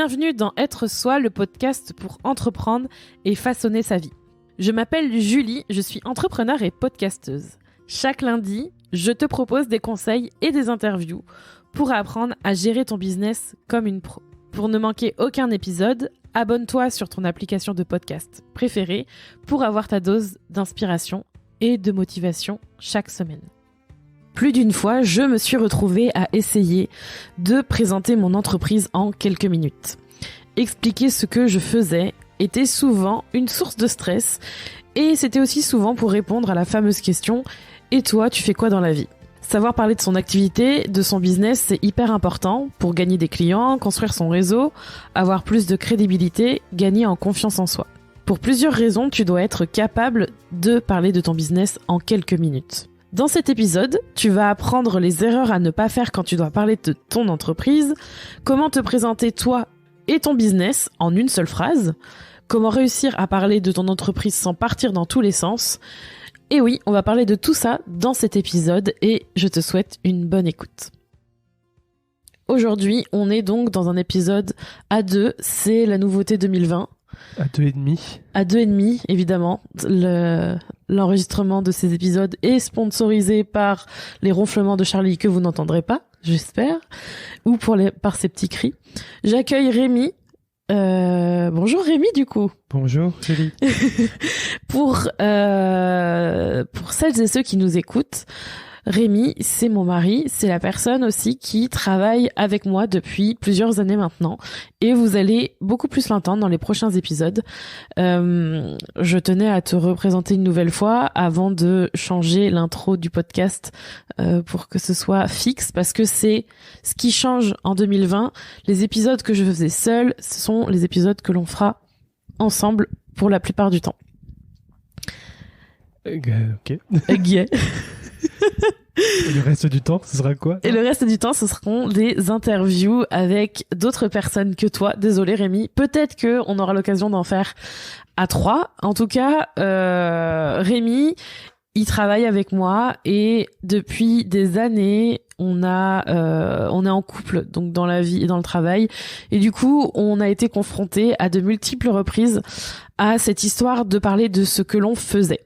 Bienvenue dans Être Soi, le podcast pour entreprendre et façonner sa vie. Je m'appelle Julie, je suis entrepreneur et podcasteuse. Chaque lundi, je te propose des conseils et des interviews pour apprendre à gérer ton business comme une pro. Pour ne manquer aucun épisode, abonne-toi sur ton application de podcast préférée pour avoir ta dose d'inspiration et de motivation chaque semaine. Plus d'une fois, je me suis retrouvée à essayer de présenter mon entreprise en quelques minutes. Expliquer ce que je faisais était souvent une source de stress et c'était aussi souvent pour répondre à la fameuse question « Et toi, tu fais quoi dans la vie ?» Savoir parler de son activité, de son business, c'est hyper important pour gagner des clients, construire son réseau, avoir plus de crédibilité, gagner en confiance en soi. Pour plusieurs raisons, tu dois être capable de parler de ton business en quelques minutes. Dans cet épisode, tu vas apprendre les erreurs à ne pas faire quand tu dois parler de ton entreprise, comment te présenter toi et ton business en une seule phrase, comment réussir à parler de ton entreprise sans partir dans tous les sens. Et oui, on va parler de tout ça dans cet épisode et je te souhaite une bonne écoute. Aujourd'hui, on est donc dans un épisode à deux, c'est la nouveauté 2020. À 2,5. À 2,5, évidemment. L'enregistrement de ces épisodes est sponsorisé par les ronflements de Charlie que vous n'entendrez pas, j'espère, ou par ses petits cris. J'accueille Rémi. Bonjour Rémi, du coup. Bonjour Julie. Pour celles et ceux qui nous écoutent, Rémi, c'est mon mari, c'est la personne aussi qui travaille avec moi depuis plusieurs années maintenant et vous allez beaucoup plus l'entendre dans les prochains épisodes. Je tenais à te représenter une nouvelle fois avant de changer l'intro du podcast pour que ce soit fixe parce que c'est ce qui change en 2020. Les épisodes que je faisais seule, ce sont les épisodes que l'on fera ensemble pour la plupart du temps. Ok. Yeah. Et le reste du temps, ce sera quoi? Et le reste du temps, ce seront des interviews avec d'autres personnes que toi. Désolé Rémi. Peut-être que on aura l'occasion d'en faire à 3. En tout cas, Rémi, il travaille avec moi et depuis des années, on est en couple, donc dans la vie et dans le travail. Et du coup, on a été confrontés à de multiples reprises à cette histoire de parler de ce que l'on faisait.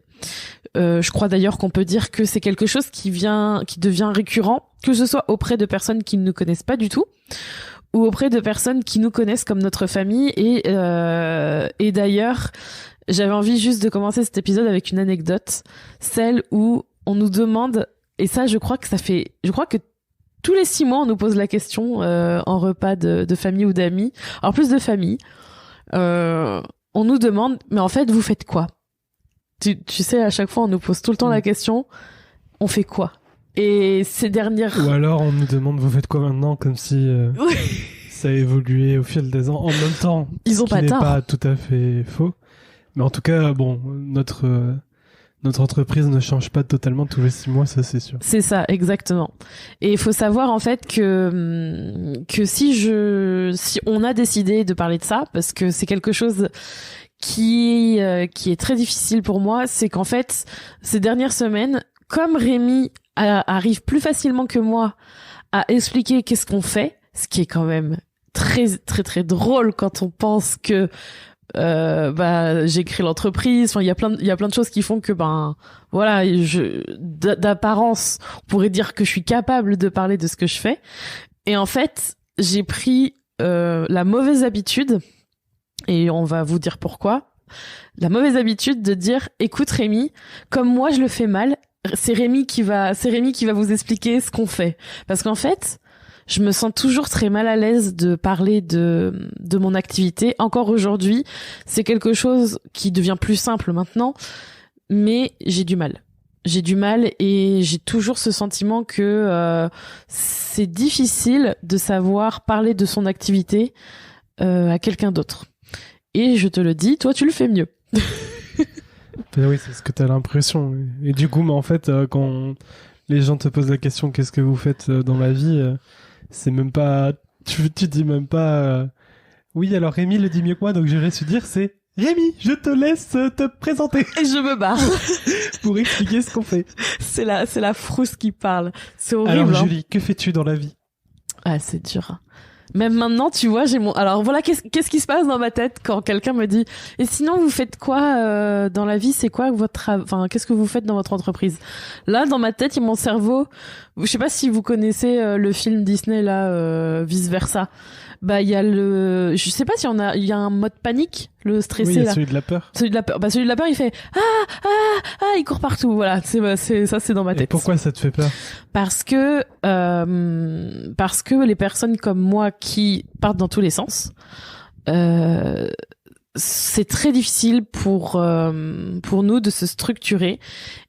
Je crois d'ailleurs qu'on peut dire que c'est quelque chose qui devient récurrent, que ce soit auprès de personnes qui ne nous connaissent pas du tout, ou auprès de personnes qui nous connaissent comme notre famille. Et d'ailleurs, j'avais envie juste de commencer cet épisode avec une anecdote, celle où on nous demande, et ça, je crois que tous les 6 mois, on nous pose la question en repas de famille ou d'amis, alors plus de famille, on nous demande, mais en fait, vous faites quoi? Tu sais, à chaque fois, on nous pose tout le temps la question, on fait quoi? Et ces dernières... Ou alors, on nous demande, vous faites quoi maintenant? Comme si ça a évolué au fil des ans. En même temps, Ils ont ce qui n'est pas tout à fait faux. Mais en tout cas, bon, notre entreprise ne change pas totalement tous les 6 mois, ça c'est sûr. C'est ça, exactement. Et il faut savoir en fait que si on a décidé de parler de ça, parce que c'est quelque chose qui est très difficile pour moi, c'est qu'en fait, ces dernières semaines, comme Rémi arrive plus facilement que moi à expliquer qu'est-ce qu'on fait, ce qui est quand même très très très drôle quand on pense que j'ai créé l'entreprise, enfin il y a plein de choses qui font que voilà, d'apparence, on pourrait dire que je suis capable de parler de ce que je fais. Et en fait, j'ai pris la mauvaise habitude, et on va vous dire pourquoi, la mauvaise habitude de dire écoute Rémi, comme moi je le fais mal, c'est Rémi qui va vous expliquer ce qu'on fait. Parce qu'en fait, je me sens toujours très mal à l'aise de parler de mon activité. Encore aujourd'hui, c'est quelque chose qui devient plus simple maintenant, mais j'ai du mal. J'ai du mal et j'ai toujours ce sentiment que c'est difficile de savoir parler de son activité à quelqu'un d'autre. Et je te le dis, toi tu le fais mieux. Ben oui, c'est ce que t'as l'impression. Et du coup, mais en fait, quand les gens te posent la question qu'est-ce que vous faites dans la vie, c'est même pas... Tu dis même pas... Oui, alors Rémi le dit mieux que moi, donc j'aurais su dire c'est... Rémi, je te laisse te présenter. Et je me barre. Pour expliquer ce qu'on fait. C'est la frousse qui parle. C'est horrible. Alors Julie, que fais-tu dans la vie? Ah, c'est dur. Même maintenant, tu vois, j'ai mon. Alors voilà, qu'est-ce qui se passe dans ma tête quand quelqu'un me dit et sinon vous faites quoi dans la vie, c'est quoi enfin qu'est-ce que vous faites dans votre entreprise? Là, dans ma tête, il y a mon cerveau. Je sais pas si vous connaissez le film Disney là, Vice Versa. Bah il y a je sais pas si il y a un mode panique, le stressé oui, il y a là. celui de la peur. Celui de la peur. Bah celui de la peur, il fait il court partout. Voilà, c'est dans ma tête. Et pourquoi ça te fait peur? Parce que les personnes comme moi qui partent dans tous les sens, c'est très difficile pour nous de se structurer.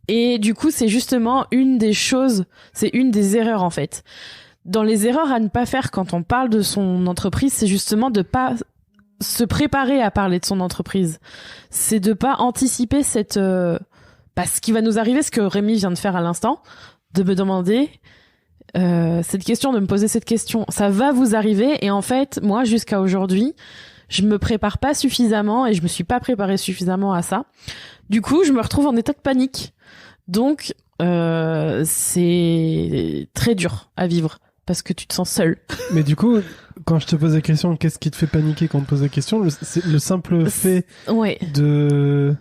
Et du coup, c'est justement une des erreurs en fait. Dans les erreurs à ne pas faire quand on parle de son entreprise, c'est justement de pas se préparer à parler de son entreprise. C'est de pas anticiper ce qui va nous arriver, ce que Rémi vient de faire à l'instant, de me demander cette question, de me poser cette question. Ça va vous arriver, et en fait, moi, jusqu'à aujourd'hui, je me prépare pas suffisamment et je me suis pas préparée suffisamment à ça. Du coup, je me retrouve en état de panique. Donc, c'est très dur à vivre parce que tu te sens seul. Mais du coup, quand je te pose la question, qu'est-ce qui te fait paniquer quand on te pose la question? C'est le simple fait de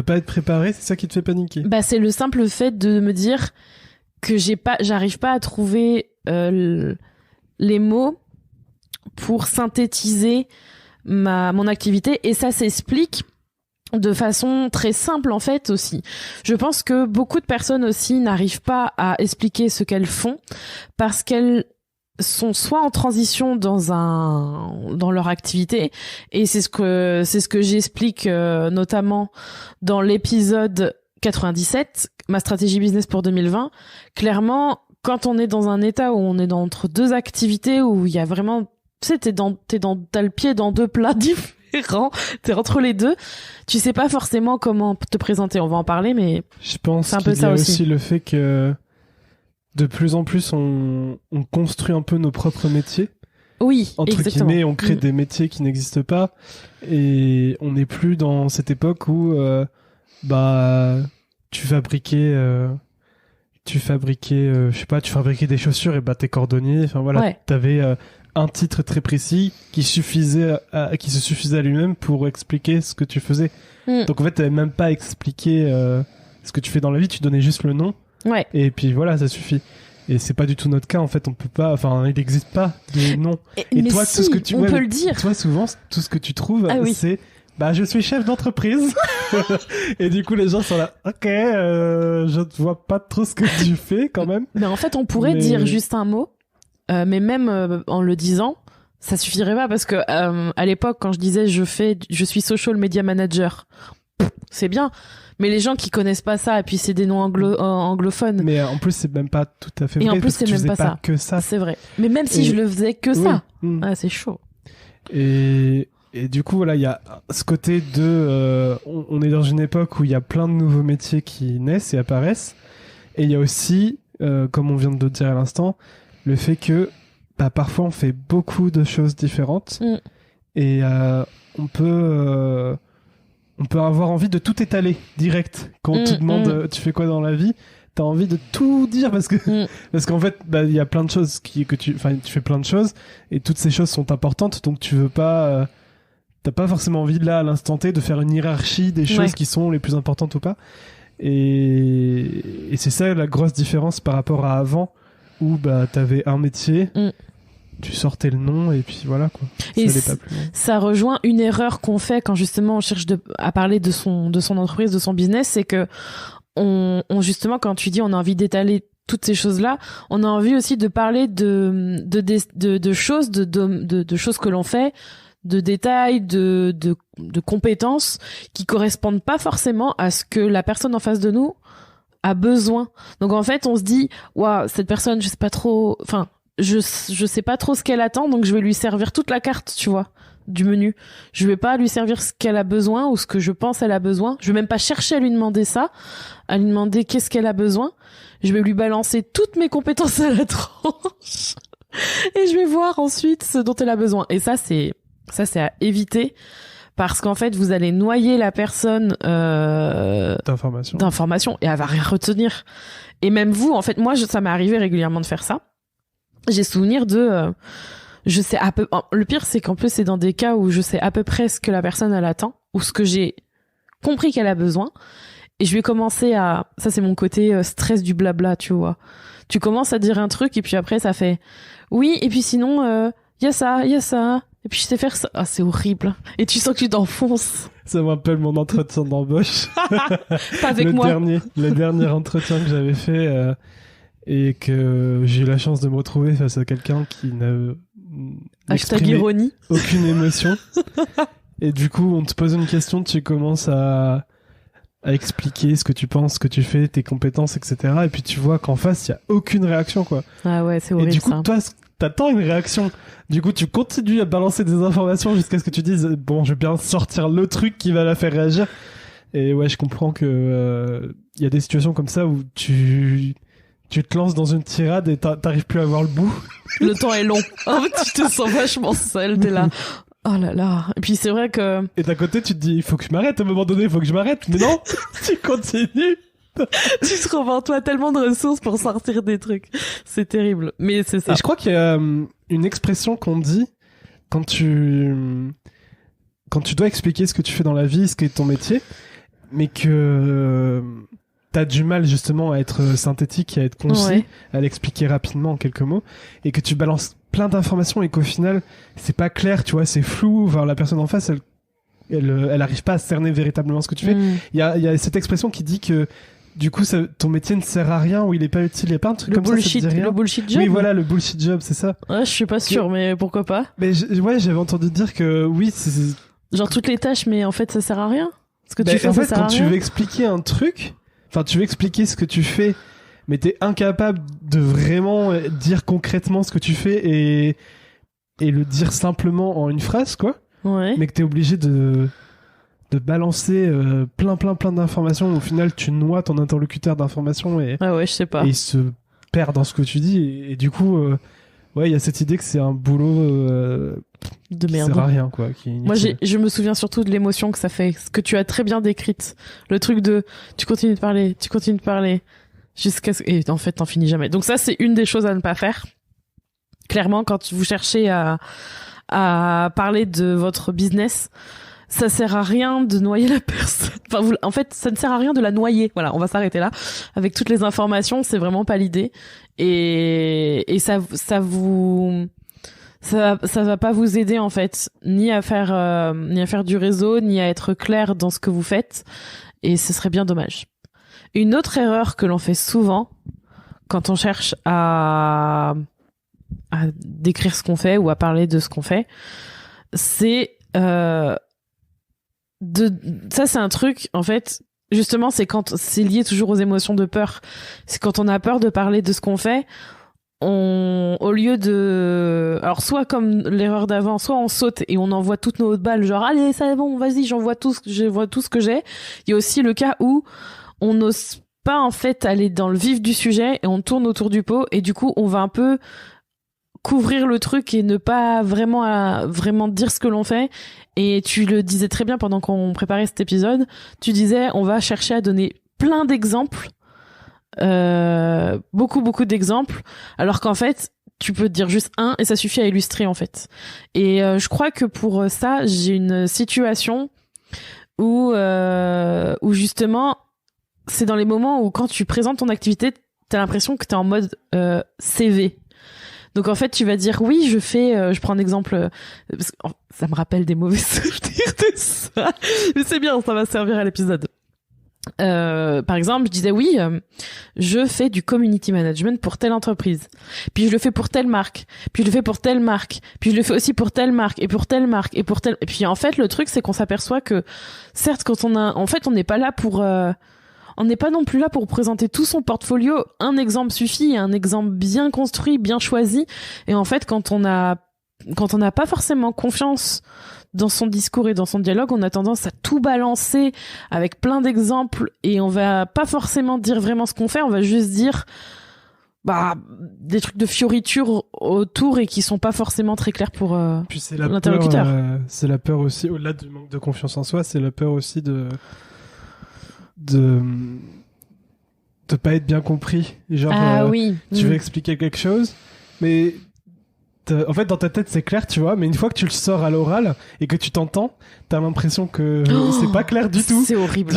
pas être préparé, c'est ça qui te fait paniquer? Bah, c'est le simple fait de me dire que j'arrive pas à trouver les mots pour synthétiser mon activité, et ça s'explique de façon très simple en fait aussi. Je pense que beaucoup de personnes aussi n'arrivent pas à expliquer ce qu'elles font parce qu'elles sont soit en transition dans leur activité, et c'est ce que j'explique notamment dans l'épisode 97, ma stratégie business pour 2020. Clairement, quand on est dans un état où on est entre deux activités, où il y a vraiment, tu sais, t'as le pied dans deux plats différents, t'es entre les deux, tu sais pas forcément comment te présenter. On va en parler, mais je pense qu'il y a aussi le fait que de plus en plus on construit un peu nos propres métiers. Oui, entre exactement. guillemets, on crée des métiers qui n'existent pas, et on n'est plus dans cette époque où tu fabriquais je sais pas, tu fabriquais des chaussures et t'es cordonnier, enfin voilà, Ouais. T'avais un titre très précis qui se suffisait à lui-même pour expliquer ce que tu faisais. Donc en fait, t'avais même pas expliqué ce que tu fais dans la vie, tu donnais juste le nom. Ouais. Et puis voilà, ça suffit. Et c'est pas du tout notre cas, en fait, on peut pas, enfin, il n'existe pas de nom. Et mais toi, si, tout ce que tu on peut le dire. Toi, souvent, tout ce que tu trouves, c'est je suis chef d'entreprise. Et du coup, les gens sont là, ok, je ne vois pas trop ce que tu fais quand même. Mais en fait, on pourrait dire juste un mot, mais même en le disant, ça suffirait pas, parce que à l'époque, quand je disais je suis social media manager, c'est bien. Mais les gens qui connaissent pas ça, et puis c'est des noms anglophones. Mais en plus, c'est même pas tout à fait vrai. Et en plus, c'est même pas ça. Que ça. C'est vrai. Mais même si je le faisais que ça, c'est chaud. Et du coup, voilà, il y a ce côté de... on est dans une époque où il y a plein de nouveaux métiers qui naissent et apparaissent. Et il y a aussi, comme on vient de le dire à l'instant, le fait que parfois on fait beaucoup de choses différentes. Et on peut avoir envie de tout étaler direct. Quand on te demande tu fais quoi dans la vie, t'as envie de tout dire parce qu'en fait, il y a plein de choses tu fais plein de choses et toutes ces choses sont importantes, donc tu veux pas... t'as pas forcément envie là à l'instant T de faire une hiérarchie des choses qui sont les plus importantes ou pas. Et c'est ça la grosse différence par rapport à avant où t'avais un métier, tu sortais le nom et puis voilà quoi. Et ça rejoint une erreur qu'on fait quand justement on cherche à parler de son entreprise, de son business, c'est que on justement, quand tu dis on a envie d'étaler toutes ces choses-là, on a envie aussi de parler de choses, de choses que l'on fait, de détails, de compétences qui correspondent pas forcément à ce que la personne en face de nous a besoin. Donc en fait, on se dit, waouh, cette personne, je sais pas trop, je sais pas trop ce qu'elle attend, donc je vais lui servir toute la carte, tu vois, du menu. Je vais pas lui servir ce qu'elle a besoin ou ce que je pense elle a besoin. Je vais même pas chercher à lui demander ça, à lui demander qu'est-ce qu'elle a besoin. Je vais lui balancer toutes mes compétences à la tranche et je vais voir ensuite ce dont elle a besoin. Et ça, c'est à éviter, parce qu'en fait, vous allez noyer la personne d'informations et elle va rien retenir. Et même vous, en fait, moi, ça m'est arrivé régulièrement de faire ça. J'ai souvenir de... je sais à peu. Le pire, c'est qu'en plus, c'est dans des cas où je sais à peu près ce que la personne elle attend ou ce que j'ai compris qu'elle a besoin. Et je vais commencer à. Ça, c'est mon côté stress du blabla, tu vois. Tu commences à dire un truc et puis après, ça fait. Oui, et puis sinon, y a ça, y a ça. Et puis je sais faire ça. Ah, c'est horrible. Et tu sens que tu t'enfonces. Ça me rappelle mon entretien d'embauche. Pas avec moi. Le dernier entretien que j'avais fait et que j'ai eu la chance de me retrouver face à quelqu'un qui n'a Hashtag ironie. Aucune émotion. Et du coup, on te pose une question, tu commences à expliquer ce que tu penses, ce que tu fais, tes compétences, etc. Et puis tu vois qu'en face, il y a aucune réaction, quoi. Ah ouais, c'est horrible. Et du coup, ça. toi, t'attends une réaction. Du coup, tu continues à balancer des informations jusqu'à ce que tu dises bon, je vais bien sortir le truc qui va la faire réagir. Et ouais, je comprends que y a des situations comme ça où tu te lances dans une tirade et t'arrives plus à voir le bout. Le temps est long. En fait, tu te sens vachement seul, t'es là. Oh là là. Et puis c'est vrai que... Et d'un côté, tu te dis, il faut que je m'arrête, à un moment donné, il faut que je m'arrête. Mais non, tu continues. Tu te trouves en toi tellement de ressources pour sortir des trucs. C'est terrible. Mais c'est ça. Et je crois qu'il y a une expression qu'on dit quand tu dois expliquer ce que tu fais dans la vie, ce qui est ton métier, mais que t'as du mal justement à être synthétique, à être concis, Ouais. à l'expliquer rapidement en quelques mots, et que tu balances plein d'informations et qu'au final, c'est pas clair, tu vois, c'est flou, enfin, la personne en face, elle arrive pas à cerner véritablement ce que tu fais. Il y a cette expression qui dit que du coup, ton métier ne sert à rien ou il est pas utile. Il y a pas un truc comme ça te dit rien. Le bullshit job. Oui, voilà, le bullshit job, c'est ça. Ouais, je suis pas sûre, mais pourquoi pas. Mais ouais, j'avais entendu dire que oui, c'est... Genre toutes les tâches, mais en fait, ça sert à rien. Ce que Bah, tu fais, en ça fait, sert à quand tu rien. veux expliquer un truc, enfin, tu veux expliquer ce que tu fais, mais t'es incapable de vraiment dire concrètement ce que tu fais et le dire simplement en une phrase, quoi. Ouais. Mais que t'es obligé de balancer plein d'informations. Au final, tu noies ton interlocuteur d'informations et Ah ouais, je sais pas. il se perd dans ce que tu dis. Et du coup, ouais, il y a cette idée que c'est un boulot De qui merde. sert à rien, quoi. Moi, je me souviens surtout de l'émotion que ça fait, ce que tu as très bien décrite. Le truc de, tu continues de parler, jusqu'à ce... Et en fait, t'en finis jamais. Donc ça, c'est une des choses à ne pas faire. Clairement, quand vous cherchez à parler de votre business, ça sert à rien de noyer la personne. Enfin, en fait, ça ne sert à rien de la noyer. Voilà, on va s'arrêter là. Avec toutes les informations, c'est vraiment pas l'idée. Et ça va pas vous aider en fait, ni à faire du réseau, ni à être clair dans ce que vous faites. Et ce serait bien dommage. Une autre erreur que l'on fait souvent quand on cherche à décrire ce qu'on fait ou à parler de ce qu'on fait, c'est ça c'est un truc en fait, justement c'est quand c'est lié toujours aux émotions de peur. C'est quand on a peur de parler de ce qu'on fait, au lieu de, alors soit comme l'erreur d'avant, soit on saute et on envoie toutes nos hautes balles, genre allez ça bon vas-y j'envoie tout ce que j'ai. Il y a aussi le cas où on n'ose pas en fait aller dans le vif du sujet et on tourne autour du pot et du coup on va un peu couvrir le truc et ne pas vraiment dire ce que l'on fait. Et tu le disais très bien pendant qu'on préparait cet épisode, tu disais on va chercher à donner plein d'exemples, beaucoup d'exemples, alors qu'en fait tu peux dire juste un et ça suffit à illustrer en fait. Et je crois que pour ça j'ai une situation où justement c'est dans les moments où quand tu présentes ton activité t'as l'impression que t'es en mode CV. Donc en fait, tu vas dire oui, je prends un exemple, parce que, ça me rappelle des mauvais souvenirs de ça, mais c'est bien, ça va servir à l'épisode. Par exemple, je disais oui, je fais du community management pour telle entreprise, puis je le fais pour telle marque, puis je le fais pour telle marque, puis je le fais aussi pour telle marque et pour telle marque et pour telle. Et puis en fait, le truc c'est qu'on s'aperçoit que certes, quand on n'est pas là pour on n'est pas non plus là pour présenter tout son portfolio. Un exemple suffit, un exemple bien construit, bien choisi. Et en fait, quand on n'a pas forcément confiance dans son discours et dans son dialogue, on a tendance à tout balancer avec plein d'exemples et on va pas forcément dire vraiment ce qu'on fait. On va juste dire des trucs de fioritures autour et qui sont pas forcément très clairs pour Puis c'est la l'interlocuteur. C'est la peur aussi, au-delà du manque de confiance en soi, c'est la peur aussi de pas être bien compris. Genre, Oui. tu veux expliquer quelque chose, mais en fait, dans ta tête, c'est clair, tu vois, mais une fois que tu le sors à l'oral et que tu t'entends, t'as l'impression que c'est pas clair du tout. C'est horrible.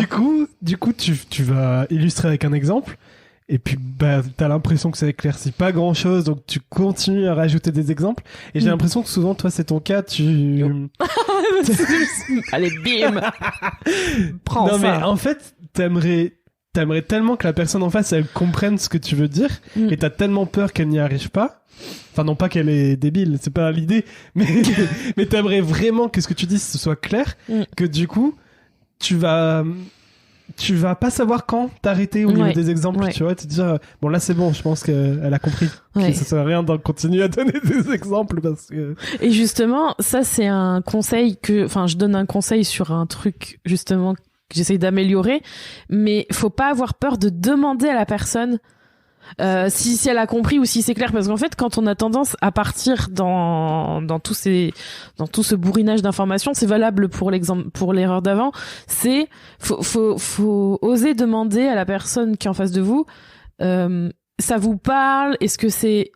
Du coup, tu vas illustrer avec un exemple. Et puis, bah, t'as l'impression que ça éclaircit pas grand chose, donc tu continues à rajouter des exemples. Et j'ai l'impression que souvent, toi, c'est ton cas, Allez, bim! Prends ça. Non, mais en fait, t'aimerais tellement que la personne en face, elle comprenne ce que tu veux dire, et t'as tellement peur qu'elle n'y arrive pas. Enfin, non pas qu'elle est débile, c'est pas l'idée, mais t'aimerais vraiment que ce que tu dis, ce soit clair, que du coup, tu vas pas savoir quand t'arrêter au niveau des exemples, tu vois, te dire bon là c'est bon, je pense qu'elle a compris que ça sert à rien d'en continuer à donner des exemples parce que... Et justement, ça c'est un conseil je donne un conseil sur un truc justement que j'essaye d'améliorer, mais faut pas avoir peur de demander à la personne si elle a compris ou si c'est clair, parce qu'en fait quand on a tendance à partir dans tout ce bourrinage d'informations, c'est valable pour l'erreur d'avant, c'est faut oser demander à la personne qui est en face de vous, ça vous parle, est-ce que c'est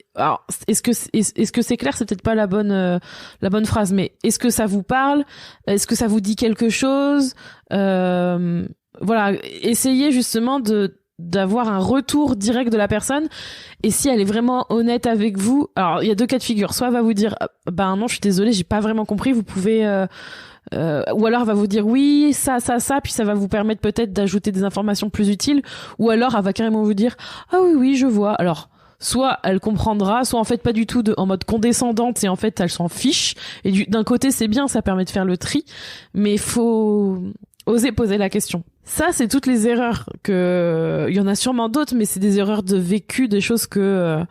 clair, c'est peut-être pas la bonne phrase, mais est-ce que ça vous parle, est-ce que ça vous dit quelque chose, voilà, essayez justement d'avoir un retour direct de la personne, et si elle est vraiment honnête avec vous, alors il y a deux cas de figure, soit elle va vous dire bah non je suis désolée, j'ai pas vraiment compris, vous pouvez ou alors elle va vous dire oui ça, puis ça va vous permettre peut-être d'ajouter des informations plus utiles, ou alors elle va carrément vous dire ah oui je vois. Alors soit elle comprendra, soit en fait pas du tout, en mode condescendante, et en fait elle s'en fiche, et d'un côté c'est bien, ça permet de faire le tri, mais faut oser poser la question. Ça, c'est toutes les erreurs il y en a sûrement d'autres, mais c'est des erreurs de vécu, des choses que,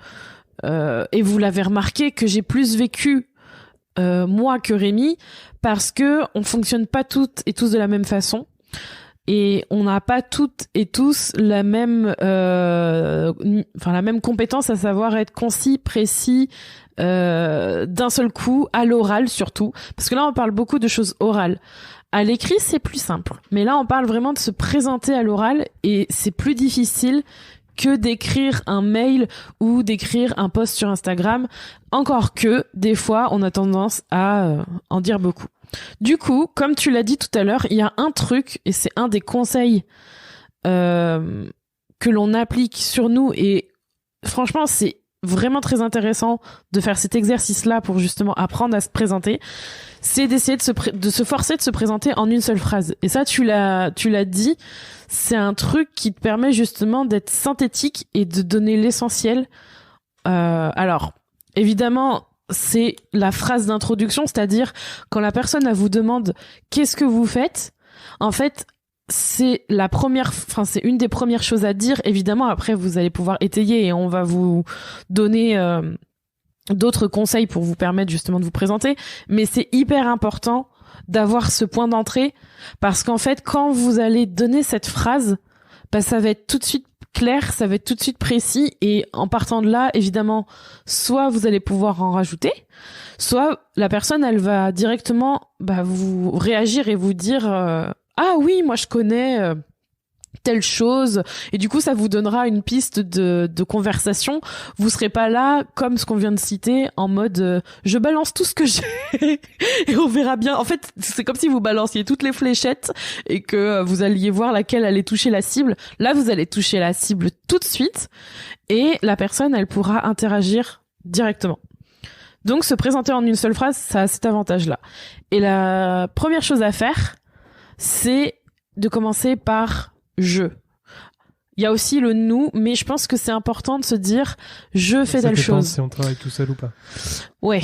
et vous l'avez remarqué, que j'ai plus vécu, moi que Rémi, parce que on fonctionne pas toutes et tous de la même façon. Et on n'a pas toutes et tous la même compétence, à savoir être concis, précis, d'un seul coup, à l'oral surtout. Parce que là, on parle beaucoup de choses orales. À l'écrit, c'est plus simple. Mais là, on parle vraiment de se présenter à l'oral, et c'est plus difficile que d'écrire un mail ou d'écrire un post sur Instagram. Encore que, des fois, on a tendance à en dire beaucoup. Du coup, comme tu l'as dit tout à l'heure, il y a un truc, et c'est un des conseils que l'on applique sur nous, et franchement, c'est vraiment très intéressant de faire cet exercice-là pour justement apprendre à se présenter, c'est d'essayer de se forcer de se présenter en une seule phrase. Et ça, tu l'as dit, c'est un truc qui te permet justement d'être synthétique et de donner l'essentiel. Alors, évidemment, c'est la phrase d'introduction, c'est-à-dire quand la personne elle vous demande qu'est-ce que vous faites, en fait, c'est c'est une des premières choses à dire. Évidemment, après, vous allez pouvoir étayer et on va vous donner d'autres conseils pour vous permettre justement de vous présenter. Mais c'est hyper important d'avoir ce point d'entrée, parce qu'en fait, quand vous allez donner cette phrase, bah, ça va être tout de suite clair, ça va être tout de suite précis, et en partant de là, évidemment, soit vous allez pouvoir en rajouter, soit la personne, elle va directement vous réagir et vous dire ah oui, moi je connais telle chose, et du coup ça vous donnera une piste de conversation. Vous serez pas là comme ce qu'on vient de citer en mode je balance tout ce que j'ai et on verra bien. En fait, c'est comme si vous balanciez toutes les fléchettes et que vous alliez voir laquelle allait toucher la cible. Là, vous allez toucher la cible tout de suite, et la personne, elle pourra interagir directement. Donc se présenter en une seule phrase, ça a cet avantage-là. Et la première chose à faire, c'est de commencer par je. Il y a aussi le nous, mais je pense que c'est important de se dire je fais telle chose. Si on travaille tout seul ou pas. Ouais.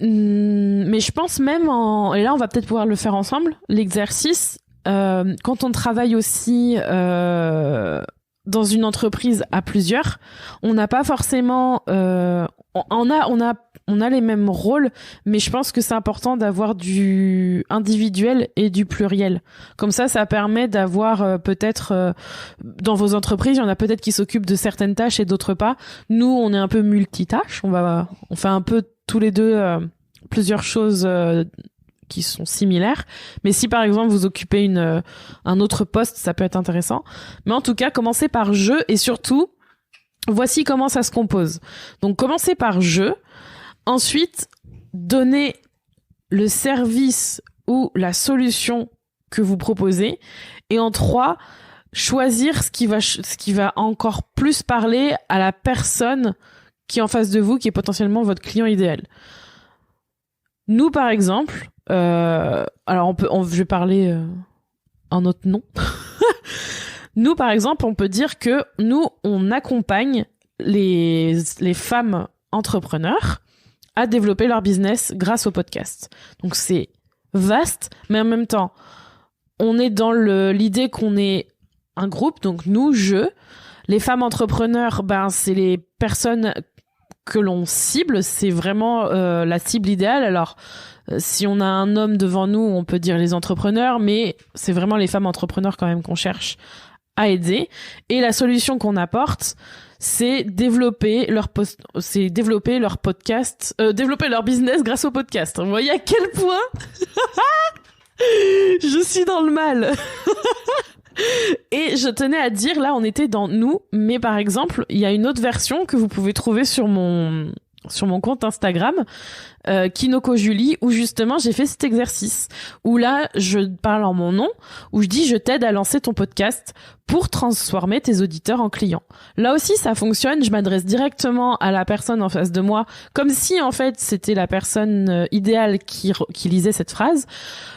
Mais je pense même et là on va peut-être pouvoir le faire ensemble, l'exercice, quand on travaille aussi dans une entreprise à plusieurs, on n'a pas forcément on a les mêmes rôles, mais je pense que c'est important d'avoir du individuel et du pluriel. Comme ça permet d'avoir peut-être dans vos entreprises, il y en a peut-être qui s'occupent de certaines tâches et d'autres pas. Nous, on est un peu multitâches, on fait un peu tous les deux plusieurs choses qui sont similaires. Mais si par exemple vous occupez un autre poste, ça peut être intéressant. Mais en tout cas, commencez par je, et surtout, voici comment ça se compose. Donc commencez par je. Ensuite, donner le service ou la solution que vous proposez. Et en 3, choisir ce qui va encore plus parler à la personne qui est en face de vous, qui est potentiellement votre client idéal. Nous, par exemple, alors je vais parler un autre nom. Nous, par exemple, on peut dire que nous, on accompagne les femmes entrepreneurs à développer leur business grâce au podcast. Donc c'est vaste, mais en même temps, on est dans l'idée qu'on est un groupe, donc nous, les femmes entrepreneurs, c'est les personnes que l'on cible, c'est vraiment la cible idéale. Alors, si on a un homme devant nous, on peut dire les entrepreneurs, mais c'est vraiment les femmes entrepreneurs quand même qu'on cherche à aider. Et la solution qu'on apporte, c'est développer leur podcast, développer leur business grâce au podcast. Vous voyez à quel point je suis dans le mal. Et je tenais à dire, là, on était dans nous, mais par exemple, il y a une autre version que vous pouvez trouver sur mon compte Instagram, Kinoko Julie, où justement j'ai fait cet exercice, où là je parle en mon nom, où je dis je t'aide à lancer ton podcast pour transformer tes auditeurs en clients. Là aussi ça fonctionne, je m'adresse directement à la personne en face de moi, comme si en fait c'était la personne idéale qui lisait cette phrase.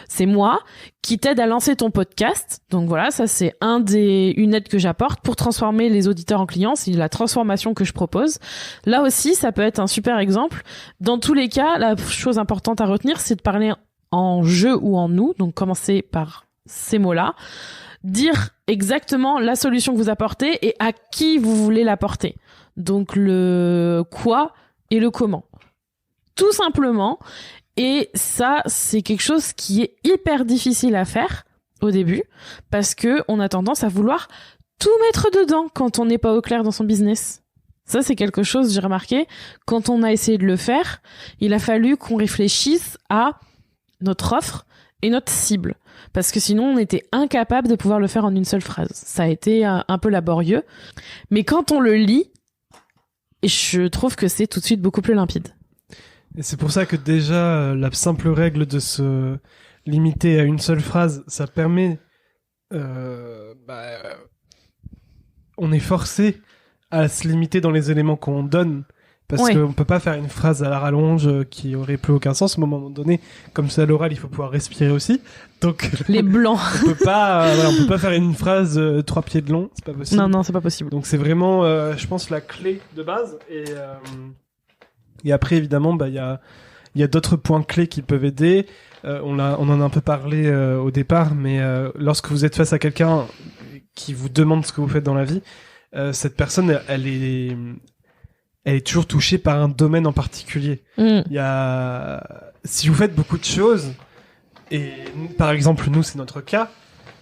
C'est moi qui t'aide à lancer ton podcast. Donc voilà, ça c'est une aide que j'apporte pour transformer les auditeurs en clients. C'est la transformation que je propose. Là aussi, ça peut être un super exemple. Dans tous les cas, la chose importante à retenir, c'est de parler en je ou en nous. Donc commencer par ces mots-là. Dire exactement la solution que vous apportez et à qui vous voulez l'apporter. Donc le quoi et le comment. Tout simplement. Et ça, c'est quelque chose qui est hyper difficile à faire au début parce que on a tendance à vouloir tout mettre dedans quand on n'est pas au clair dans son business. Ça, c'est quelque chose, j'ai remarqué, quand on a essayé de le faire, il a fallu qu'on réfléchisse à notre offre et notre cible. Parce que sinon, on était incapable de pouvoir le faire en une seule phrase. Ça a été un peu laborieux. Mais quand on le lit, je trouve que c'est tout de suite beaucoup plus limpide. Et c'est pour ça que déjà, la simple règle de se limiter à une seule phrase, ça permet... on est forcé à se limiter dans les éléments qu'on donne, parce qu'on peut pas faire une phrase à la rallonge qui aurait plus aucun sens. À un moment donné, comme c'est à l'oral, il faut pouvoir respirer aussi. Donc les blancs. on peut pas faire une phrase 3 pieds de long, c'est pas possible. Non, c'est pas possible. Donc c'est vraiment, je pense, la clé de base. Et après, évidemment, il y a d'autres points clés qui peuvent aider. On en a un peu parlé au départ, mais lorsque vous êtes face à quelqu'un qui vous demande ce que vous faites dans la vie, cette personne, elle est toujours touchée par un domaine en particulier. Si vous faites beaucoup de choses, et par exemple, nous, c'est notre cas,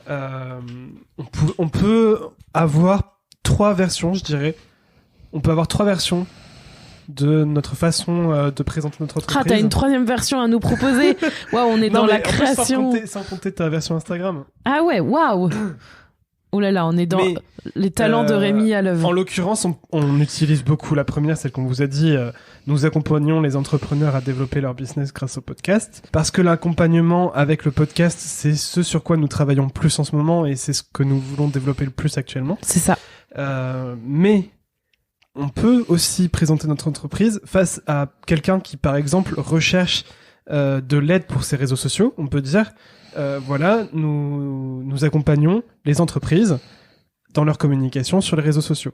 on peut avoir 3 versions, je dirais. On peut avoir 3 versions de notre façon de présenter notre entreprise. T'as une 3e version à nous proposer. Waouh, on est dans la création. Sans compter ta version Instagram. Ah ouais, waouh. Oh là là, on est dans les talents de Rémi à l'œuvre. En l'occurrence, on utilise beaucoup la première, celle qu'on vous a dit. Nous accompagnons les entrepreneurs à développer leur business grâce au podcast. Parce que l'accompagnement avec le podcast, c'est ce sur quoi nous travaillons plus en ce moment et c'est ce que nous voulons développer le plus actuellement. C'est ça. Mais on peut aussi présenter notre entreprise face à quelqu'un qui, par exemple, recherche de l'aide pour ses réseaux sociaux. On peut dire, voilà, nous accompagnons les entreprises dans leur communication sur les réseaux sociaux.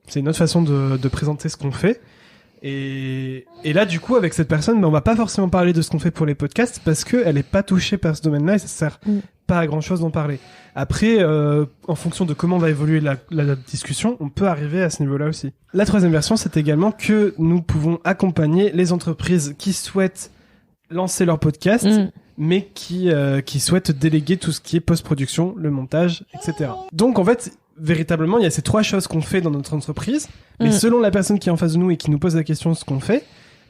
C'est une autre façon de présenter ce qu'on fait. Et là, du coup, avec cette personne, on va pas forcément parler de ce qu'on fait pour les podcasts parce qu'elle est pas touchée par ce domaine-là et ça sert pas à grand-chose d'en parler. Après, en fonction de comment va évoluer la discussion, on peut arriver à ce niveau-là aussi. La 3e version, c'est également que nous pouvons accompagner les entreprises qui souhaitent lancer leur podcast, mais qui souhaitent déléguer tout ce qui est post-production, le montage, etc. Donc, en fait, véritablement, il y a ces 3 choses qu'on fait dans notre entreprise, mais selon la personne qui est en face de nous et qui nous pose la question de ce qu'on fait,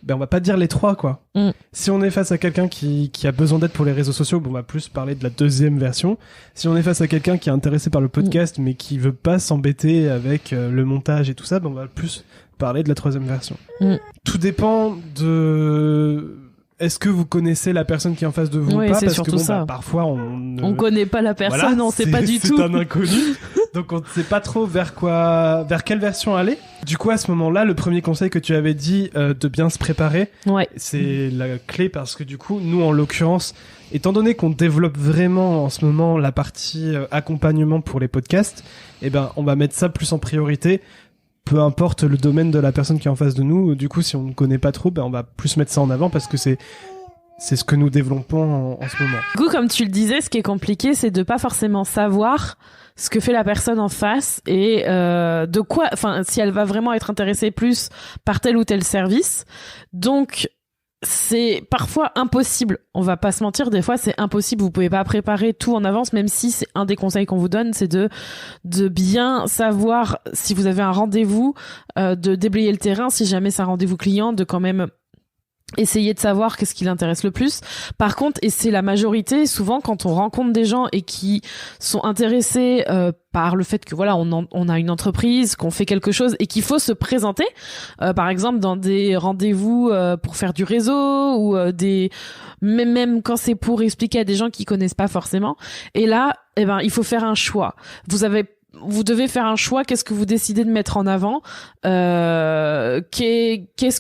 on va pas dire les 3, quoi. Si on est face à quelqu'un qui a besoin d'aide pour les réseaux sociaux, on va plus parler de la deuxième version. Si on est face à quelqu'un qui est intéressé par le podcast, mais qui veut pas s'embêter avec le montage et tout ça, on va plus parler de la troisième version. Tout dépend de... Est-ce que vous connaissez la personne qui est en face de vous ou pas? C'est parce surtout que ça. Parfois on connaît pas la personne, voilà, on sait pas du tout. C'est un inconnu. Donc on ne sait pas trop vers quelle version aller. Du coup, à ce moment-là, le premier conseil que tu avais dit de bien se préparer, c'est la clé, parce que du coup, nous en l'occurrence, étant donné qu'on développe vraiment en ce moment la partie accompagnement pour les podcasts, on va mettre ça plus en priorité. Peu importe le domaine de la personne qui est en face de nous, du coup, si on ne connaît pas trop, on va plus mettre ça en avant, parce que c'est ce que nous développons en ce moment. Du coup, comme tu le disais, ce qui est compliqué, c'est de pas forcément savoir ce que fait la personne en face et de quoi, enfin, si elle va vraiment être intéressée plus par tel ou tel service. Donc, c'est parfois impossible. On va pas se mentir, des fois c'est impossible. Vous pouvez pas préparer tout en avance, même si c'est un des conseils qu'on vous donne, c'est de bien savoir si vous avez un rendez-vous, de déblayer le terrain si jamais c'est un rendez-vous client, de quand même essayer de savoir qu'est-ce qui l'intéresse le plus. Par contre, et c'est la majorité, souvent quand on rencontre des gens et qui sont intéressés par le fait que voilà, on a une entreprise, qu'on fait quelque chose et qu'il faut se présenter, par exemple dans des rendez-vous pour faire du réseau ou même quand c'est pour expliquer à des gens qui connaissent pas forcément. Et là, il faut faire un choix. Vous devez faire un choix. Qu'est-ce que vous décidez de mettre en avant? Qu'est-ce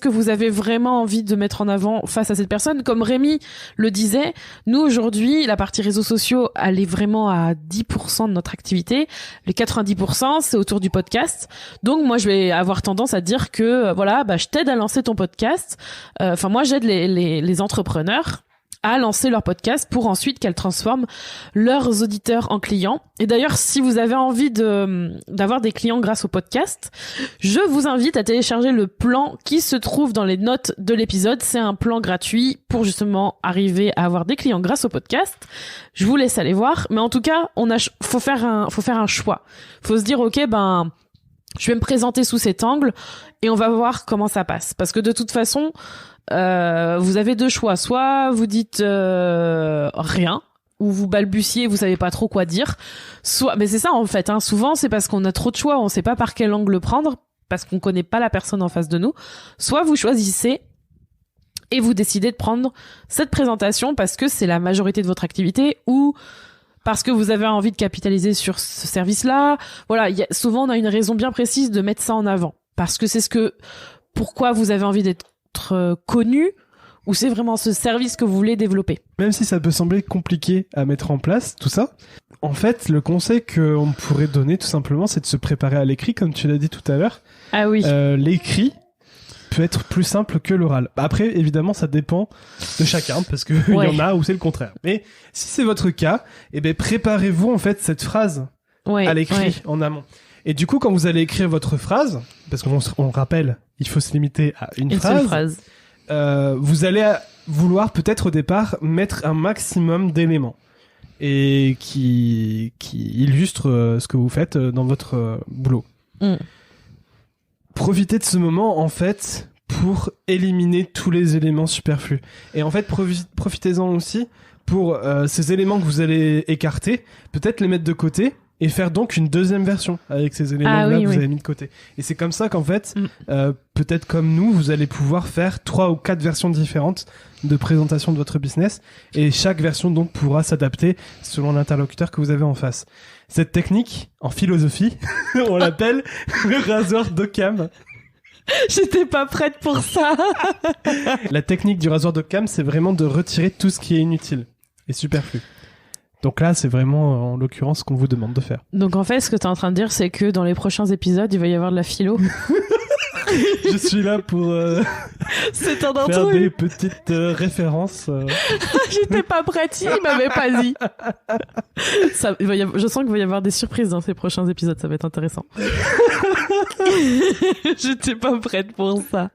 que vous avez vraiment envie de mettre en avant face à cette personne? Comme Rémi le disait, nous aujourd'hui, la partie réseaux sociaux, elle est vraiment à 10% de notre activité. Les 90%, c'est autour du podcast. Donc moi, je vais avoir tendance à dire que je t'aide à lancer ton podcast. Moi, j'aide les entrepreneurs à lancer leur podcast pour ensuite qu'elles transforment leurs auditeurs en clients. Et d'ailleurs, si vous avez envie d'avoir des clients grâce au podcast, je vous invite à télécharger le plan qui se trouve dans les notes de l'épisode. C'est un plan gratuit pour justement arriver à avoir des clients grâce au podcast. Je vous laisse aller voir. Mais en tout cas, faut faire un choix. Faut se dire, ok, je vais me présenter sous cet angle et on va voir comment ça passe. Parce que de toute façon, vous avez deux choix. Soit vous dites rien, ou vous balbutiez, vous savez pas trop quoi dire. Mais c'est ça en fait. Souvent, c'est parce qu'on a trop de choix, on sait pas par quel angle prendre, parce qu'on connaît pas la personne en face de nous. Soit vous choisissez et vous décidez de prendre cette présentation parce que c'est la majorité de votre activité ou parce que vous avez envie de capitaliser sur ce service-là. Voilà, souvent on a une raison bien précise de mettre ça en avant. Parce que pourquoi vous avez envie d'être connu, ou c'est vraiment ce service que vous voulez développer. Même si ça peut sembler compliqué à mettre en place, tout ça, en fait, le conseil qu'on pourrait donner tout simplement, c'est de se préparer à l'écrit, comme tu l'as dit tout à l'heure. Ah oui. L'écrit peut être plus simple que l'oral. Après, évidemment, ça dépend de chacun, parce que il y en a où c'est le contraire. Mais si c'est votre cas, préparez-vous en fait cette phrase à l'écrit en amont. Et du coup, quand vous allez écrire votre phrase, parce qu'on rappelle, il faut se limiter à une phrase. Vous allez vouloir peut-être au départ mettre un maximum d'éléments et qui illustrent ce que vous faites dans votre boulot. Profitez de ce moment en fait pour éliminer tous les éléments superflus. Et en fait, profitez-en aussi pour ces éléments que vous allez écarter, peut-être les mettre de côté et faire donc une deuxième version avec ces éléments-là que vous avez mis de côté. Et c'est comme ça qu'en fait, peut-être comme nous, vous allez pouvoir faire 3 ou 4 versions différentes de présentation de votre business et chaque version donc pourra s'adapter selon l'interlocuteur que vous avez en face. Cette technique, en philosophie, on l'appelle le rasoir d'Occam. J'étais pas prête pour ça. La technique du rasoir d'Occam, c'est vraiment de retirer tout ce qui est inutile et superflu. Donc là, c'est vraiment, en l'occurrence, ce qu'on vous demande de faire. Donc en fait, ce que t'es en train de dire, c'est que dans les prochains épisodes, il va y avoir de la philo. Je suis là pour faire des petites références. J'étais pas prête, il m'avait pas dit. Je sens qu'il va y avoir des surprises dans ces prochains épisodes, ça va être intéressant. J'étais pas prête pour ça.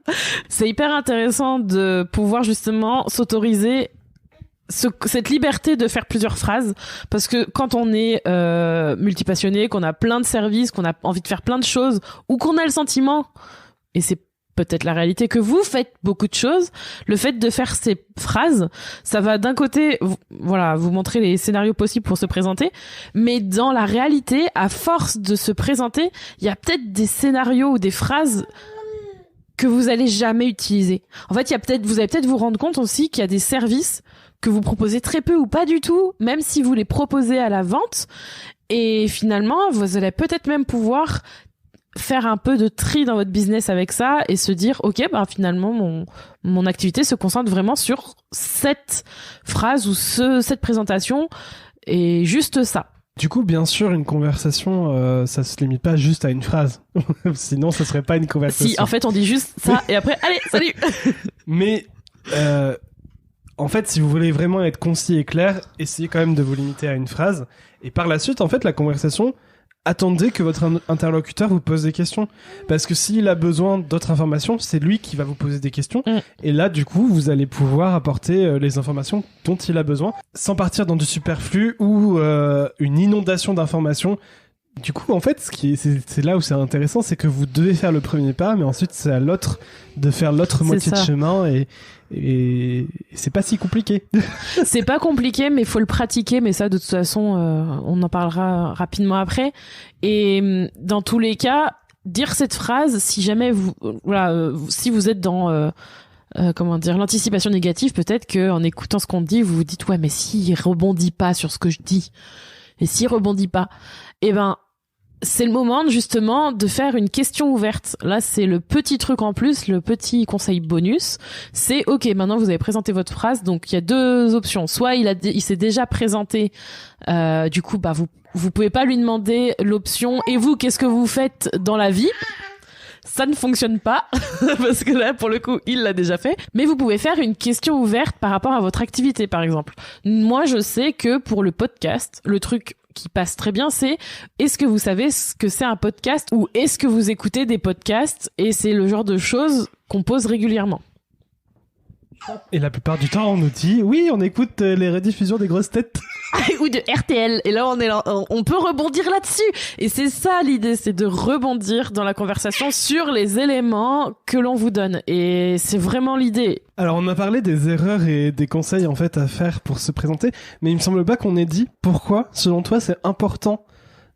C'est hyper intéressant de pouvoir justement s'autoriser cette liberté de faire plusieurs phrases, parce que quand on est multipassionné, qu'on a plein de services, qu'on a envie de faire plein de choses, ou qu'on a le sentiment, et c'est peut-être la réalité, que vous faites beaucoup de choses. Le fait de faire ces phrases, ça va d'un côté, vous montrer les scénarios possibles pour se présenter, mais dans la réalité, à force de se présenter, il y a peut-être des scénarios ou des phrases que vous allez jamais utiliser. En fait, vous allez peut-être vous rendre compte aussi qu'il y a des services que vous proposez très peu ou pas du tout, même si vous les proposez à la vente. Et finalement, vous allez peut-être même pouvoir faire un peu de tri dans votre business avec ça et se dire ok, finalement mon activité se concentre vraiment sur cette phrase ou cette présentation et juste ça. Du coup, bien sûr, une conversation, ça se limite pas juste à une phrase. Sinon, ça serait pas une conversation. Si, en fait, on dit juste ça et après, allez, salut. Mais en fait, si vous voulez vraiment être concis et clair, essayez quand même de vous limiter à une phrase. Et par la suite, en fait, la conversation, attendez que votre interlocuteur vous pose des questions. Parce que s'il a besoin d'autres informations, c'est lui qui va vous poser des questions. Et là, du coup, vous allez pouvoir apporter les informations dont il a besoin, sans partir dans du superflu ou une inondation d'informations. Du coup, en fait, c'est là où c'est intéressant, c'est que vous devez faire le premier pas, mais ensuite, c'est à l'autre de faire l'autre moitié de chemin et c'est pas si compliqué. C'est pas compliqué, mais il faut le pratiquer. Mais ça, de toute façon, on en parlera rapidement après. Et dans tous les cas, dire cette phrase, si jamais si vous êtes dans l'anticipation négative, peut-être que en écoutant ce qu'on dit, vous vous dites ouais, mais s'il rebondit pas sur ce que je dis, et s'il rebondit pas, c'est le moment justement de faire une question ouverte. Là, c'est le petit truc en plus, le petit conseil bonus. C'est ok, maintenant vous avez présenté votre phrase, donc il y a deux options. Soit il s'est déjà présenté, du coup, vous pouvez pas lui demander l'option. Et vous, qu'est-ce que vous faites dans la vie ? Ça ne fonctionne pas parce que là, pour le coup, il l'a déjà fait. Mais vous pouvez faire une question ouverte par rapport à votre activité, par exemple. Moi, je sais que pour le podcast, le truc qui passe très bien, c'est est-ce que vous savez ce que c'est un podcast ou est-ce que vous écoutez des podcasts ? Et c'est le genre de choses qu'on pose régulièrement. Et la plupart du temps, on nous dit oui, on écoute les rediffusions des grosses têtes. Ou de RTL. Et là, on peut rebondir là-dessus. Et c'est ça l'idée, c'est de rebondir dans la conversation sur les éléments que l'on vous donne. Et c'est vraiment l'idée. Alors, on a parlé des erreurs et des conseils en fait à faire pour se présenter, mais il me semble pas qu'on ait dit pourquoi, selon toi, c'est important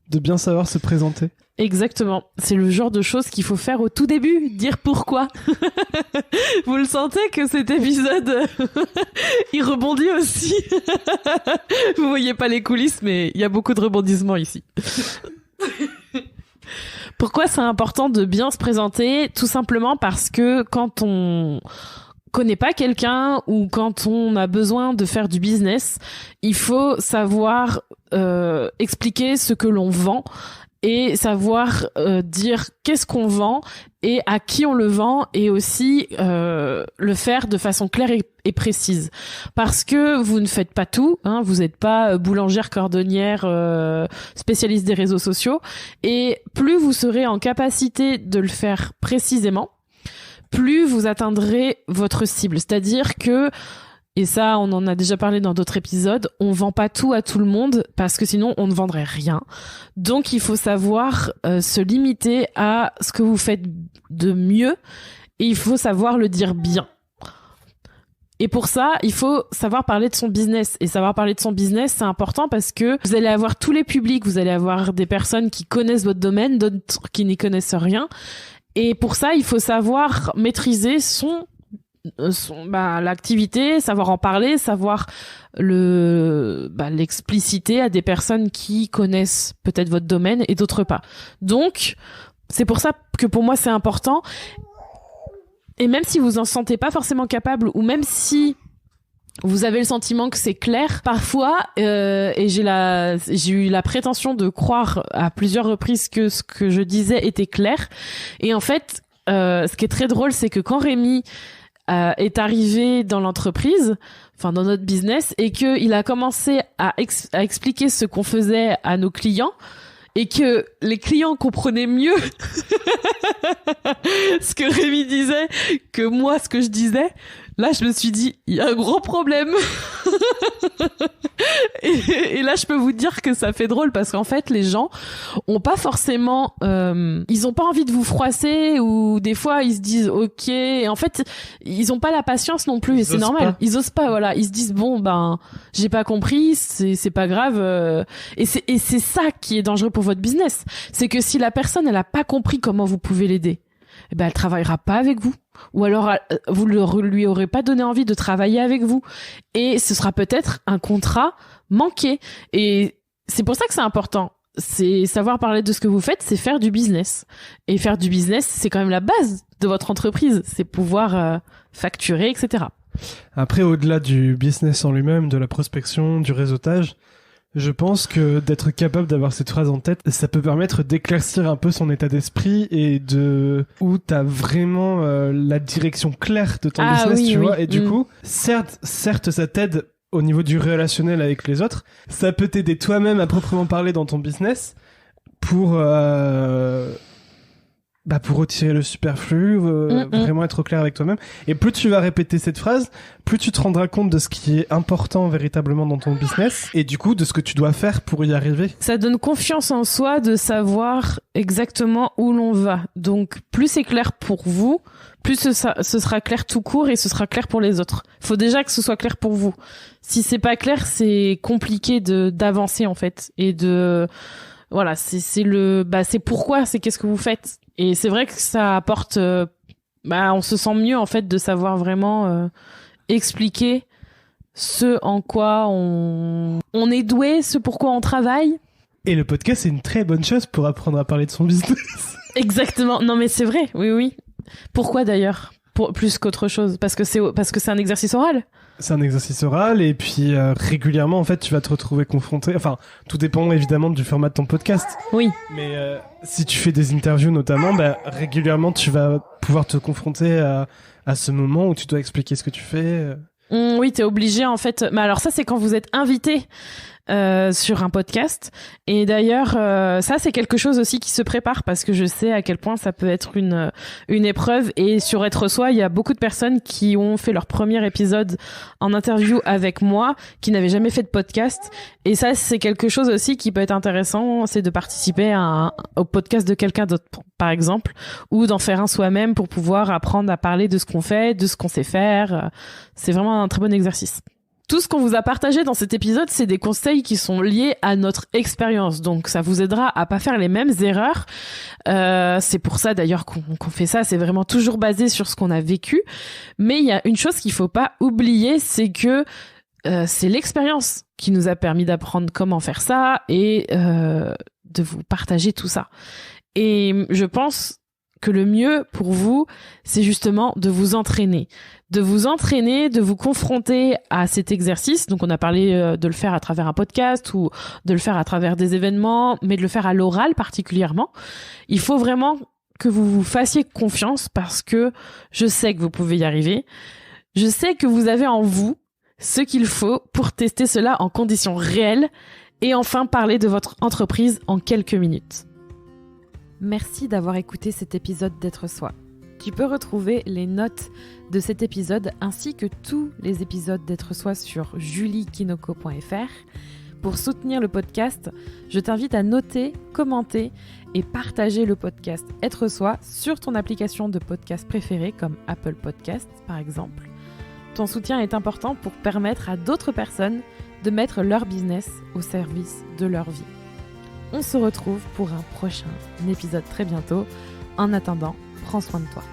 de bien savoir se présenter. Exactement. C'est le genre de choses qu'il faut faire au tout début, dire pourquoi. Vous le sentez que cet épisode, il rebondit aussi. Vous voyez pas les coulisses, mais il y a beaucoup de rebondissements ici. Pourquoi c'est important de bien se présenter ? Tout simplement parce que quand on connaît pas quelqu'un ou quand on a besoin de faire du business, il faut savoir expliquer ce que l'on vend et savoir dire qu'est-ce qu'on vend et à qui on le vend et aussi le faire de façon claire et précise. Parce que vous ne faites pas tout, hein, vous n'êtes pas boulangère, cordonnière, spécialiste des réseaux sociaux et plus vous serez en capacité de le faire précisément, plus vous atteindrez votre cible. C'est-à-dire que, et ça on en a déjà parlé dans d'autres épisodes, on vend pas tout à tout le monde parce que sinon on ne vendrait rien. Donc il faut savoir se limiter à ce que vous faites de mieux et il faut savoir le dire bien. Et pour ça, il faut savoir parler de son business. Et savoir parler de son business, c'est important parce que vous allez avoir tous les publics, vous allez avoir des personnes qui connaissent votre domaine, d'autres qui n'y connaissent rien. Et pour ça, il faut savoir maîtriser l'activité, savoir en parler, savoir l'expliciter à des personnes qui connaissent peut-être votre domaine et d'autres pas. Donc, c'est pour ça que pour moi c'est important. Et même si vous en sentez pas forcément capable ou même si vous avez le sentiment que c'est clair, parfois, et j'ai eu la prétention de croire à plusieurs reprises que ce que je disais était clair. Et en fait, ce qui est très drôle, c'est que quand Rémi est arrivé dans l'entreprise, enfin dans notre business, et qu'il a commencé à expliquer ce qu'on faisait à nos clients, et que les clients comprenaient mieux ce que Rémi disait que moi ce que je disais, Là, je me suis dit, il y a un gros problème. et là, je peux vous dire que ça fait drôle parce qu'en fait, les gens ont pas forcément, ils ont pas envie de vous froisser ou des fois ils se disent ok. Et en fait, ils ont pas la patience non plus et c'est normal. Pas. Ils osent pas, voilà. Ils se disent bon ben, j'ai pas compris, c'est pas grave. Et c'est ça qui est dangereux pour votre business, c'est que si la personne elle a pas compris comment vous pouvez l'aider, eh ben elle travaillera pas avec vous. Ou alors vous lui aurez pas donné envie de travailler avec vous et ce sera peut-être un contrat manqué. Et c'est pour ça que c'est important. C'est savoir parler de ce que vous faites, c'est faire du business. Et faire du business, c'est quand même la base de votre entreprise. C'est pouvoir facturer, etc. Après, au-delà du business en lui-même, de la prospection, du réseautage, je pense que d'être capable d'avoir cette phrase en tête, ça peut permettre d'éclaircir un peu son état d'esprit et où t'as vraiment la direction claire de ton business, oui, tu vois. Et du coup, certes, ça t'aide au niveau du relationnel avec les autres. Ça peut t'aider toi-même à proprement parler dans ton business pour retirer le superflu, vraiment être au clair avec toi-même. Et plus tu vas répéter cette phrase, plus tu te rendras compte de ce qui est important véritablement dans ton business et du coup de ce que tu dois faire pour y arriver. Ça donne confiance en soi de savoir exactement où l'on va. Donc plus c'est clair pour vous, plus ce sera clair tout court et ce sera clair pour les autres. Faut déjà que ce soit clair pour vous. Si c'est pas clair, c'est compliqué d'avancer en fait et de voilà, c'est pourquoi, c'est qu'est-ce que vous faites. Et c'est vrai que ça apporte on se sent mieux en fait de savoir vraiment expliquer ce en quoi on est doué, ce pourquoi on travaille. Et le podcast, c'est une très bonne chose pour apprendre à parler de son business. Exactement. Non mais c'est vrai. Oui. Pourquoi d'ailleurs? Plus qu'autre chose, parce que c'est un exercice oral. C'est un exercice oral et puis régulièrement en fait tu vas te retrouver confronté, enfin tout dépend évidemment du format de ton podcast. Oui. Mais si tu fais des interviews notamment, régulièrement tu vas pouvoir te confronter à ce moment où tu dois expliquer ce que tu fais. Oui, t'es obligé en fait. Mais alors ça c'est quand vous êtes invité sur un podcast. Et d'ailleurs, ça c'est quelque chose aussi qui se prépare parce que je sais à quel point ça peut être une épreuve. Et sur Être Soi, il y a beaucoup de personnes qui ont fait leur premier épisode en interview avec moi, qui n'avaient jamais fait de podcast. Et ça c'est quelque chose aussi qui peut être intéressant, c'est de participer au podcast de quelqu'un d'autre, par exemple, ou d'en faire un soi-même pour pouvoir apprendre à parler de ce qu'on fait, de ce qu'on sait faire. C'est vraiment un très bon exercice. Tout ce qu'on vous a partagé dans cet épisode, c'est des conseils qui sont liés à notre expérience. Donc, ça vous aidera à pas faire les mêmes erreurs. C'est pour ça, d'ailleurs, qu'on fait ça. C'est vraiment toujours basé sur ce qu'on a vécu. Mais il y a une chose qu'il faut pas oublier, c'est que c'est l'expérience qui nous a permis d'apprendre comment faire ça et de vous partager tout ça. Et je pense que le mieux pour vous, c'est justement de vous entraîner, de vous confronter à cet exercice. Donc on a parlé de le faire à travers un podcast ou de le faire à travers des événements, mais de le faire à l'oral particulièrement. Il faut vraiment que vous vous fassiez confiance parce que je sais que vous pouvez y arriver. Je sais que vous avez en vous ce qu'il faut pour tester cela en conditions réelles et enfin parler de votre entreprise en quelques minutes. Merci d'avoir écouté cet épisode d'Être Soi. Tu peux retrouver les notes de cet épisode ainsi que tous les épisodes d'Être Soi sur juliekinoko.fr. Pour soutenir le podcast, je t'invite à noter, commenter et partager le podcast Être Soi sur ton application de podcast préférée comme Apple Podcasts par exemple. Ton soutien est important pour permettre à d'autres personnes de mettre leur business au service de leur vie. On se retrouve pour un prochain épisode très bientôt. En attendant, prends soin de toi.